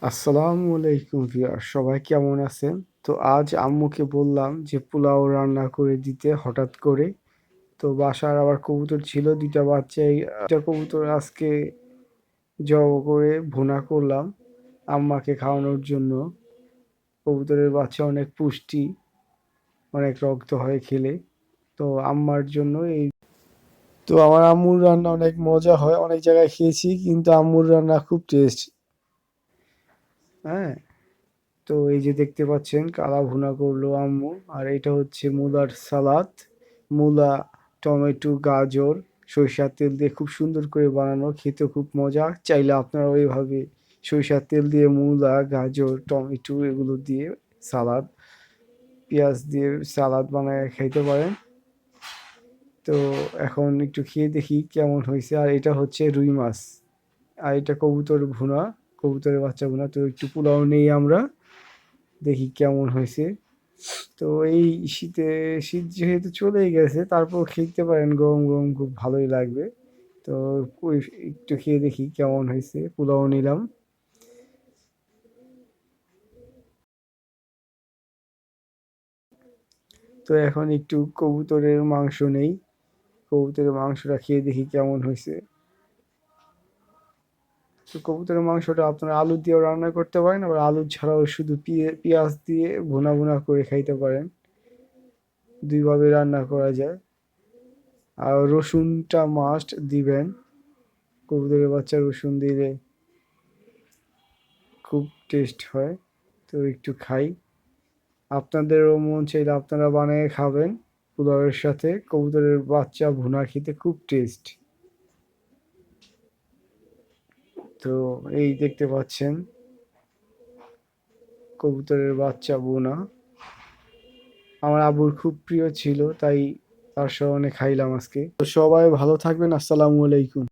আসসালামু আলাইকুম ভিউয়ার, সবাই কেমন আছেন? তো আজ আম্মুকে বললাম যে পোলাও রান্না করে দিতে হঠাৎ করে। তো বাসার আবার কবুতর ছিল দুইটা বাচ্চাই, দুইটা কবুতর আজকে জব করে ভুনা করলাম আম্মাকে খাওয়ানোর জন্য। কবুতরের বাচ্চা অনেক পুষ্টি, অনেক রক্ত হয় খেলে। তো আম্মার জন্য তো আমার আম্মুর রান্না অনেক মজা হয়, অনেক জায়গায় খেয়েছি কিন্তু আম্মুর রান্না খুব টেস্ট। হ্যাঁ, তো এই যে দেখতে পাচ্ছেন কালা ভুনা করলো আম্মু, আর এটা হচ্ছে মূলার সালাদ। মূলা, টমেটো, গাজর, সরিষার তেল দিয়ে খুব সুন্দর করে বানানো, খেতে খুব মজা। চাইলে আপনারা ওইভাবে সরিষার তেল দিয়ে মূলা, গাজর, টমেটো এগুলো দিয়ে সালাদ, পেঁয়াজ দিয়ে সালাদ বানায় খাইতে পারেন। তো এখন একটু খেয়ে দেখি কেমন হয়েছে। আর এটা হচ্ছে রুই মাছ, আর এটা কবুতর ভুনা, কবুতরের বাচ্চা ভুনা। তো একটু পোলাও নেই আমরা, দেখি কেমন হয়েছে। তো এই শীত যেহেতু চলেই গেছে, তারপর খেতে পারেন, গরম গরম খুব ভালোই লাগবে। তো ওই একটু খেয়ে দেখি কেমন হয়েছে। পোলাও নিলাম। তো এখন একটু কবুতরের মাংস নেই, কবুতরের মাংসটা খেয়ে দেখি কেমন হয়েছে। তো কবুতরের মাংসটা আপনারা আলু দিয়েও রান্না করতে পারেন, আবার আলু ছাড়াও শুধু পেঁয়াজ দিয়ে ভুনা ভুনা করে খাইতে পারেন। দুইভাবে রান্না করা যায়। আর রসুনটা মাস্ট দিবেন, কবুতরের বাচ্চা রসুন দিলে খুব টেস্ট হয়। তো একটু খাই, আপনাদেরও মন চাইলে আপনারা বানিয়ে খাবেন। পোলাওয়ের সাথে কবুতরের বাচ্চা ভুনা খেতে খুব টেস্ট। তো এই দেখতে পাচ্ছেন কবুতরের বাচ্চা ভুনা, আমার আব্বুর খুব প্রিয় ছিল, তাই তার স্মরণে খাইলাম আজকে। তো সবাই ভালো থাকবেন, আসসালামু আলাইকুম।